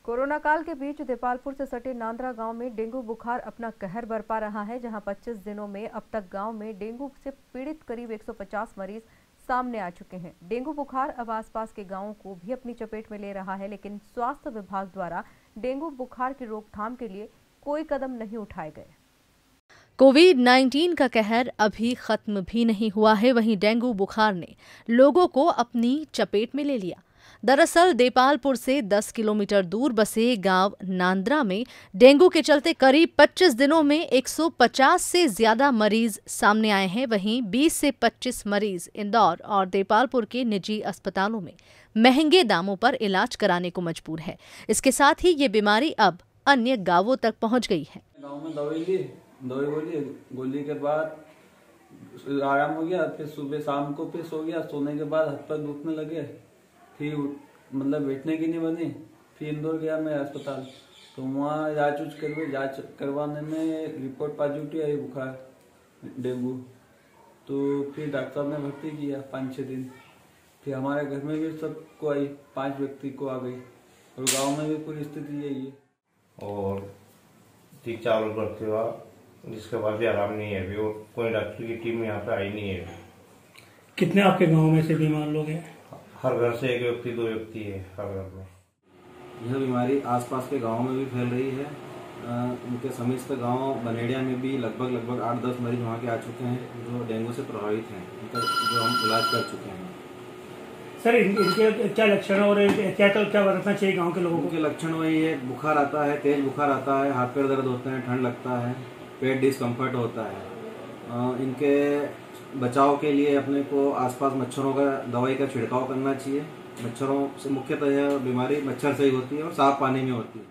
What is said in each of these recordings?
Corona काल के बीच देपालपुर से सटे नांद्रा गांव में डेंगू बुखार अपना कहर बरपा रहा है, जहां 25 दिनों में अब तक गांव में डेंगू से पीड़ित करीब 150 मरीज सामने आ चुके हैं। डेंगू बुखार अब आसपास के गांवों को भी अपनी चपेट में ले रहा है, लेकिन स्वास्थ्य विभाग द्वारा डेंगू बुखार की रोकथाम के लिए कोई कदम नहीं उठाए गए। कोविड-19 का कहर अभी खत्म भी नहीं हुआ है, वहीं डेंगू बुखार ने लोगों को अपनी चपेट में ले लिया। दरअसल देपालपुर से 10 किलोमीटर दूर बसे गांव नांद्रा में डेंगू के चलते करीब 25 दिनों में 150 से ज्यादा मरीज सामने आए हैं। वहीं 20 से 25 मरीज इंदौर और देपालपुर के निजी अस्पतालों में महंगे दामों पर इलाज कराने को मजबूर है। इसके साथ ही ये बीमारी अब अन्य गांवों तक पहुंच गई है। गाँव में दवाई बोली, गोली के बाद आराम हो गया, फिर सुबह शाम को फिर सो गया। सोने के बाद हाथ पैर दुखने लगे, फिर मतलब बैठने की नहीं बनी। फिर इंदौर गया मैं अस्पताल, तो वहाँ जांच करवाने में रिपोर्ट पॉजिटिव आई बुखार डेंगू। तो फिर डॉक्टर साहब ने भर्ती किया 5-6 दिन। फिर हमारे घर में भी सबको आई, 5 व्यक्ति को आ गई, और गांव में भी पूरी स्थिति यही है। और 3-4 रोज भर्ती हुआ, जिसके बाद भी आराम नहीं है अभी, और कोई डॉक्टर की टीम यहाँ पे आई नहीं है। कितने आपके गांव में से बीमार लोग हैं? हर घर से 1 व्यक्ति 2 व्यक्ति है हर घर में। यह बीमारी आसपास के गांवों में भी फैल रही है। उनके समीप गांव बनेड़िया में भी लगभग 8-10 मरीज वहां के आ चुके हैं जो डेंगू से प्रभावित हैं, जो हम इलाज कर चुके हैं। सर, इनके क्या लक्षण और क्या बरतना चाहिए गांव के लोगों को? उनके लक्षण वही है, बुखार आता है, तेज बुखार आता है, हाथ पैर दर्द होते हैं, ठंड लगता है, पेट डिस्कम्फर्ट होता है। इनके बचाव के लिए अपने को आसपास मच्छरों का दवाई का छिड़काव करना चाहिए। मच्छरों से मुख्यतः यह बीमारी मच्छर से ही होती है और साफ पानी में होती है।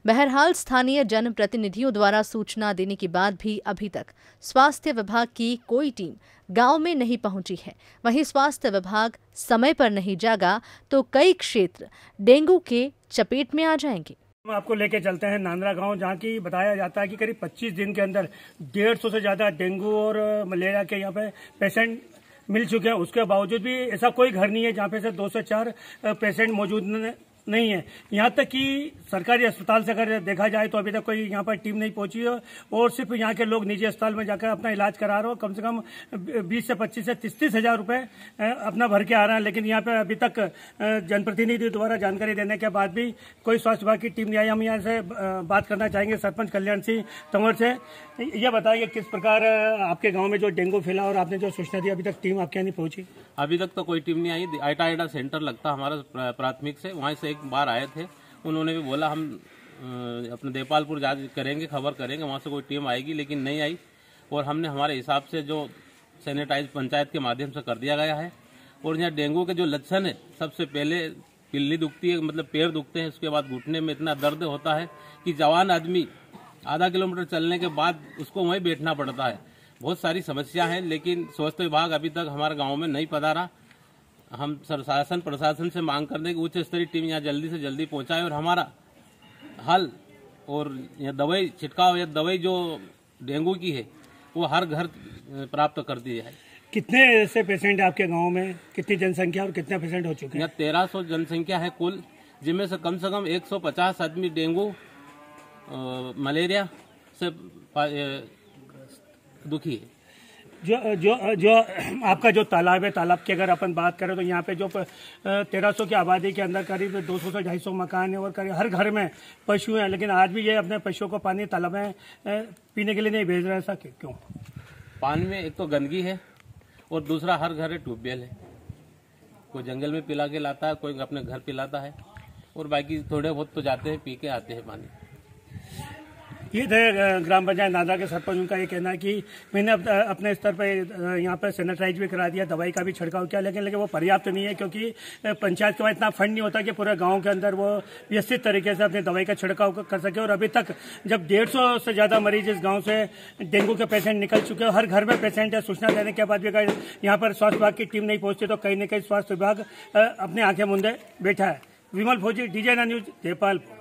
बहरहाल स्थानीय जनप्रतिनिधियों द्वारा सूचना देने के बाद भी अभी तक स्वास्थ्य विभाग की कोई टीम गांव में नहीं पहुंची है। वहीं स्वास्थ्य विभाग समय पर नहीं जागा तो कई क्षेत्र डेंगू के चपेट में आ जाएंगे। हम आपको लेके चलते हैं नांद्रा गांव, जहां की बताया जाता है कि करीब 25 दिन के अंदर 150 से ज्यादा डेंगू और मलेरिया के यहाँ पे पेशेंट मिल चुके हैं। उसके बावजूद भी ऐसा कोई घर नहीं है जहाँ पे से 2 से 4 पेशेंट मौजूद नहीं है। यहाँ तक कि सरकारी अस्पताल से अगर देखा जाए तो अभी तक कोई यहाँ पर टीम नहीं पहुंची है, और सिर्फ यहाँ के लोग निजी अस्पताल में जाकर अपना इलाज करा रहे हो। कम से कम 20 से 25 से 30 हजार रुपए अपना भर के आ रहे हैं। लेकिन यहाँ पे अभी तक जनप्रतिनिधि द्वारा जानकारी देने के बाद भी कोई स्वास्थ्य विभाग की टीम नहीं आई। हम यहाँ से बात करना चाहेंगे सरपंच कल्याण सिंह तंवर से। ये बताइए किस प्रकार आपके गाँव में जो डेंगू फैला और आपने जो सूचना दी, अभी तक टीम आपके यहाँ नहीं पहुंची? अभी तक तो कोई टीम नहीं आई। आइटा सेंटर लगता हमारा प्राथमिक से, वहाँ से एक बार आए थे, उन्होंने भी बोला हम अपने देपालपुर जांच करेंगे, खबर करेंगे, वहाँ से कोई टीम आएगी, लेकिन नहीं आई। और हमने हमारे हिसाब से जो सैनिटाइज पंचायत के माध्यम से कर दिया गया है। और यहाँ डेंगू के जो लक्षण है, सबसे पहले पिल्ली दुखती है, मतलब पैर दुखते हैं, उसके बाद घुटने में इतना दर्द होता है कि जवान आदमी आधा किलोमीटर चलने के बाद उसको वहीं बैठना पड़ता है। बहुत सारी समस्या है, लेकिन स्वास्थ्य विभाग अभी तक हमारे गाँव में नहीं पधारा। हम शासन प्रशासन से मांग कर दें कि उच्च स्तरीय टीम यहाँ जल्दी से जल्दी पहुंचाए और हमारा हल और यह दवाई छिड़काव या दवाई जो डेंगू की है वो हर घर प्राप्त कर दी जाए। कितने ऐसे पेशेंट है आपके गांव में? कितनी जनसंख्या और कितने पेशेंट हो चुके हैं? यहाँ 1300 जनसंख्या है कुल, जिनमें से कम 150 आदमी डेंगू मलेरिया से दुखी है। जो आपका जो तालाब है, तालाब की अगर अपन बात करें तो यहाँ पे जो 1300 की आबादी के अंदर करीब 200 से 250 मकान है और करीब हर घर में पशु हैं, लेकिन आज भी ये अपने पशुओं को पानी तालाब में पीने के लिए नहीं भेज रहे। ऐसा क्यों? पानी में एक तो गंदगी है और दूसरा हर घर ट्यूबवेल है। कोई जंगल में पिला के लाता है, कोई अपने घर पिलाता है, और बाकी थोड़े बहुत तो जाते हैं पी के आते हैं पानी। ये थे ग्राम पंचायत नांद्रा के सरपंच। उनका ये कहना है कि मैंने अपने स्तर पर यहाँ पर सैनिटाइज भी करा दिया, दवाई का भी छिड़काव किया, लेकिन वो पर्याप्त नहीं है, क्योंकि पंचायत के पास इतना फंड नहीं होता कि पूरे गांव के अंदर वो व्यवस्थित तरीके से अपनी दवाई का छिड़काव कर सके। और अभी तक जब 150 से ज्यादा मरीज इस गाँव से डेंगू के पेशेंट निकल चुके हैं, हर घर में पेशेंट है, सूचना देने के बाद भी अगर यहाँ पर स्वास्थ्य विभाग की टीम नहीं पहुंचती तो कहीं न कहीं स्वास्थ्य विभाग अपने आंखें मूंदे बैठा है। विमल फौजी, DJN न्यूज, देपालपुर।